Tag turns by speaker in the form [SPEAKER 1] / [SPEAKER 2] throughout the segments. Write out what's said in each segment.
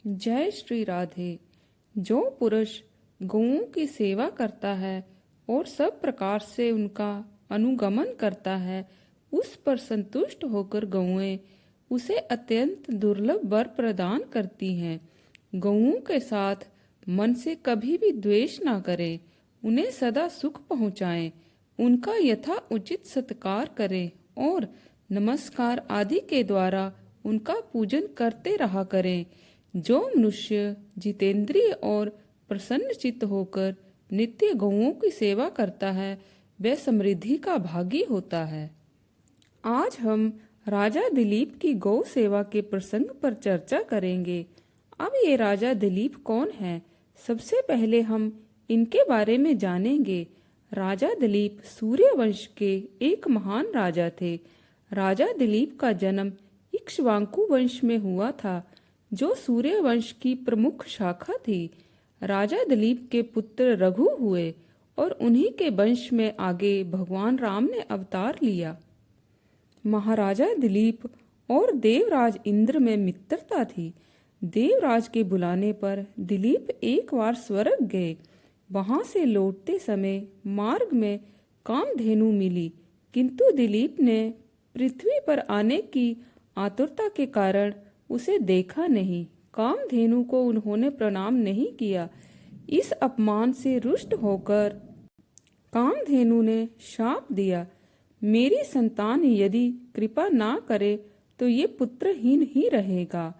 [SPEAKER 1] जय श्री राधे। जो पुरुष गौओं की सेवा करता है और सब प्रकार से उनका अनुगमन करता है, उस पर संतुष्ट होकर गौएं उसे अत्यंत दुर्लभ वर प्रदान करती हैं। गौओं के साथ मन से कभी भी द्वेष ना करें, उन्हें सदा सुख पहुँचाएं, उनका यथा उचित सत्कार करें और नमस्कार आदि के द्वारा उनका पूजन करते रहा करें। जो मनुष्य जितेंद्रिय और प्रसन्न चित्त होकर नित्य गौओं की सेवा करता है, वह समृद्धि का भागी होता है। आज हम राजा दिलीप की गौ सेवा के प्रसंग पर चर्चा करेंगे। अब ये राजा दिलीप कौन है? सबसे पहले हम इनके बारे में जानेंगे। राजा दिलीप सूर्यवंश के एक महान राजा थे। राजा दिलीप का जन्म इक्ष्वाकु वंश में हुआ था, जो सूर्यवंश की प्रमुख शाखा थी। राजा दिलीप के पुत्र रघु हुए और उन्हीं के वंश में आगे भगवान राम ने अवतार लिया। महाराजा दिलीप और देवराज इंद्र में मित्रता थी। देवराज के बुलाने पर दिलीप एक बार स्वर्ग गए। वहां से लौटते समय मार्ग में कामधेनु मिली, किंतु दिलीप ने पृथ्वी पर आने की आतुरता के कारण उसे देखा नहीं। कामधेनु को उन्होंने प्रणाम नहीं किया। इस अपमान से रुष्ट होकर कामधेनु ने शाप दिया, मेरी संतान यदि कृपा ना करे तो ये पुत्रहीन ही रहेगा।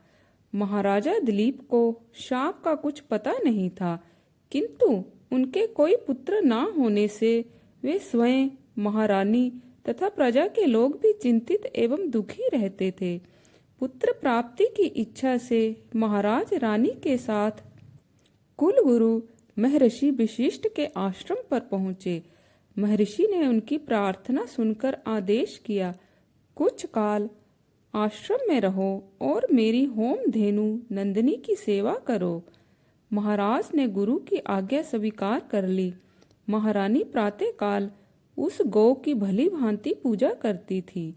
[SPEAKER 1] महाराजा दिलीप को शाप का कुछ पता नहीं था, किंतु उनके कोई पुत्र ना होने से वे स्वयं, महारानी तथा प्रजा के लोग भी चिंतित एवं दुखी रहते थे। पुत्र प्राप्ति की इच्छा से महाराज रानी के साथ कुलगुरु महर्षि वशिष्ठ के आश्रम पर पहुंचे। महर्षि ने उनकी प्रार्थना सुनकर आदेश किया, कुछ काल आश्रम में रहो और मेरी होम धेनु नंदिनी की सेवा करो। महाराज ने गुरु की आज्ञा स्वीकार कर ली। महारानी प्रातःकाल उस गौ की भली भांति पूजा करती थी।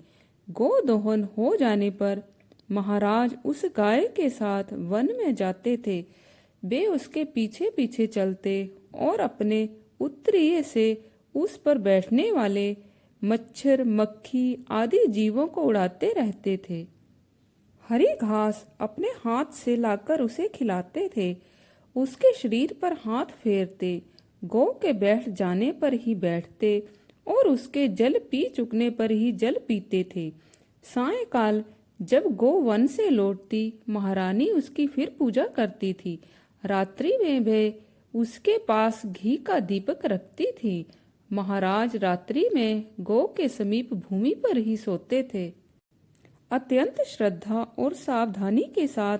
[SPEAKER 1] गौ दोहन हो जाने पर महाराज उस गाय के साथ वन में जाते थे। वे उसके पीछे पीछे चलते और अपने उत्तरीय से उस पर बैठने वाले मच्छर, मक्खी आदि जीवों को उड़ाते रहते थे। हरी घास अपने हाथ से लाकर उसे खिलाते थे। उसके शरीर पर हाथ फेरते, गौ के बैठ जाने पर ही बैठते और उसके जल पी चुकने पर ही जल पीते थे। सायंकाल जब गौ वन से लौटती, महारानी उसकी फिर पूजा करती थी। रात्रि में वे उसके पास घी का दीपक रखती थी। महाराज रात्रि में गौ के समीप भूमि पर ही सोते थे। अत्यंत श्रद्धा और सावधानी के साथ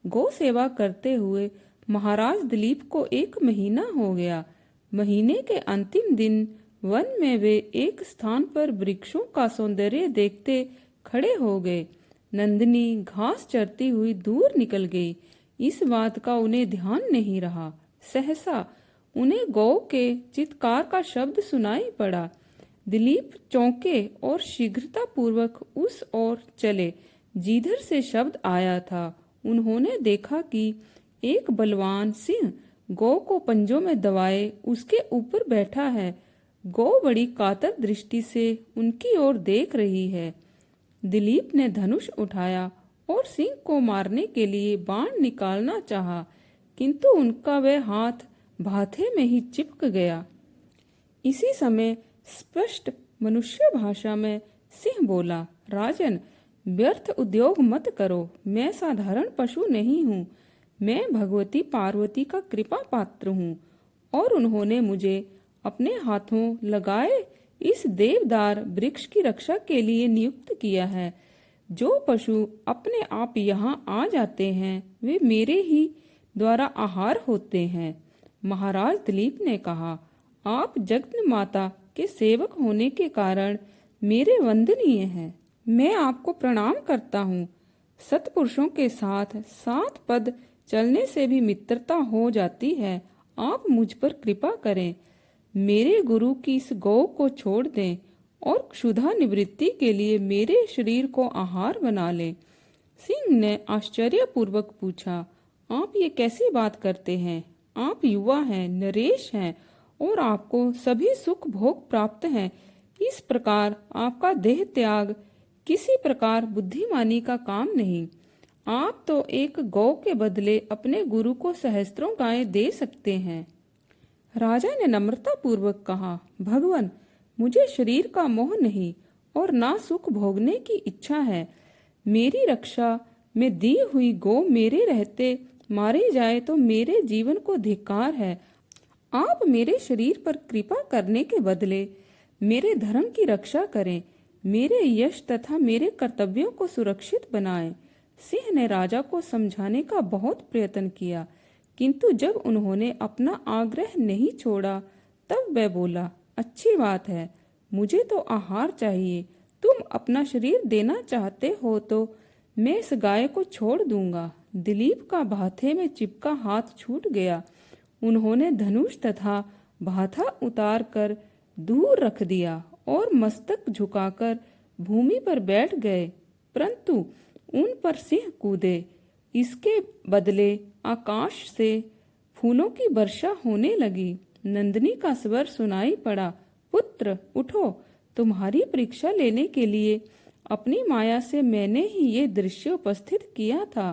[SPEAKER 1] गौ सेवा करते हुए महाराज दिलीप को 1 महीना हो गया। महीने के अंतिम दिन वन में वे एक स्थान पर वृक्षों का सौंदर्य देखते खड़े हो गए। नंदिनी घास चरती हुई दूर निकल गई। इस बात का उन्हें ध्यान नहीं रहा। सहसा उन्हें गौ के चित्कार का शब्द सुनाई पड़ा। दिलीप चौंके और शीघ्रता पूर्वक उस ओर चले जिधर से शब्द आया था। उन्होंने देखा कि एक बलवान सिंह गौ को पंजों में दबाए उसके ऊपर बैठा है। गौ बड़ी कातर दृष्टि से उनकी ओर देख रही है। दिलीप ने धनुष उठाया और सिंह को मारने के लिए बाण निकालना चाहा, किंतु उनका वह हाथ भाथे में ही चिपक गया। इसी समय स्पष्ट मनुष्य भाषा में सिंह बोला, राजन, व्यर्थ उद्योग मत करो। मैं साधारण पशु नहीं हूँ। मैं भगवती पार्वती का कृपा पात्र हूँ और उन्होंने मुझे अपने हाथों लगाए इस देवदार वृक्ष की रक्षा के लिए नियुक्त किया है। जो पशु अपने आप यहाँ आ जाते हैं वे मेरे ही द्वारा आहार होते हैं। महाराज दिलीप ने कहा, आप जगत माता के सेवक होने के कारण मेरे वंदनीय हैं। मैं आपको प्रणाम करता हूँ। सत्पुरुषों के साथ 7 पद चलने से भी मित्रता हो जाती है। आप मुझ पर कृपा करें। मेरे गुरु की इस गौ को छोड़ दें और क्षुधा निवृत्ति के लिए मेरे शरीर को आहार बना लें। सिंह ने आश्चर्यपूर्वक पूछा, आप ये कैसी बात करते हैं? आप युवा हैं, नरेश हैं और आपको सभी सुख भोग प्राप्त हैं। इस प्रकार आपका देह त्याग किसी प्रकार बुद्धिमानी का काम नहीं। आप तो एक गौ के बदले अपने गुरु को सहस्त्रों गायें दे सकते हैं। राजा ने नम्रता पूर्वक कहा, भगवान, मुझे शरीर का मोह नहीं और ना सुख भोगने की इच्छा है। मेरी रक्षा में दी हुई गौ मेरे रहते मारी जाए तो मेरे जीवन को धिक्कार है। आप मेरे शरीर पर कृपा करने के बदले मेरे धर्म की रक्षा करें, मेरे यश तथा मेरे कर्तव्यों को सुरक्षित बनाएं। सिंह ने राजा को समझाने का बहुत प्रयत्न किया, किंतु जब उन्होंने अपना आग्रह नहीं छोड़ा तब वह बोला, अच्छी बात है, मुझे तो आहार चाहिए। तुम अपना शरीर देना चाहते हो तो मैं इस गाय को छोड़ दूंगा। दिलीप का भाथे में चिपका हाथ छूट गया। उन्होंने धनुष तथा भाथा उतार कर दूर रख दिया और मस्तक झुकाकर भूमि पर बैठ गए, परंतु उन पर सिंह कूदे। इसके बदले आकाश से फूलों की वर्षा होने लगी। नंदिनी का स्वर सुनाई पड़ा, पुत्र उठो, तुम्हारी परीक्षा लेने के लिए अपनी माया से मैंने ही ये दृश्य उपस्थित किया था।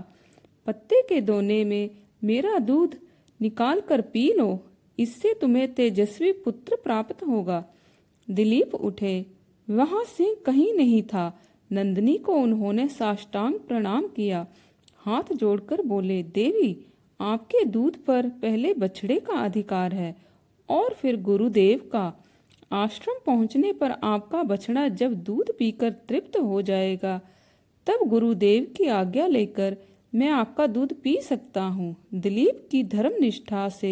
[SPEAKER 1] पत्ते के दोने में मेरा दूध निकाल कर पी लो, इससे तुम्हें तेजस्वी पुत्र प्राप्त होगा। दिलीप उठे, वहां सिंह कहीं नहीं था। नंदिनी को उन्होंने साष्टांग प्रणाम किया, हाथ जोड़कर बोले, देवी, आपके दूध पर पहले बछड़े का अधिकार है और फिर गुरुदेव का। आश्रम पहुंचने पर आपका बछड़ा जब दूध पीकर तृप्त हो जाएगा तब गुरुदेव की आज्ञा लेकर मैं आपका दूध पी सकता हूँ। दिलीप की धर्मनिष्ठा से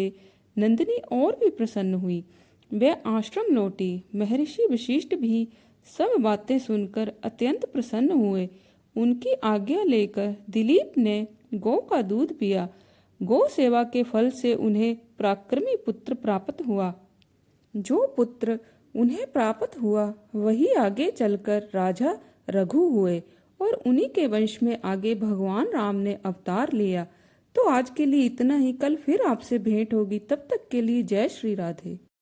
[SPEAKER 1] नंदिनी और भी प्रसन्न हुई। वह आश्रम लौटी। महर्षि वशिष्ठ भी सब बातें सुनकर अत्यंत प्रसन्न हुए। उनकी आज्ञा लेकर दिलीप ने गौ का दूध पिया। गौ सेवा के फल से उन्हें पराक्रमी पुत्र प्राप्त हुआ। जो पुत्र उन्हें प्राप्त हुआ वही आगे चलकर राजा रघु हुए और उन्हीं के वंश में आगे भगवान राम ने अवतार लिया। तो आज के लिए इतना ही। कल फिर आपसे भेंट होगी। तब तक के लिए जय श्री राधे।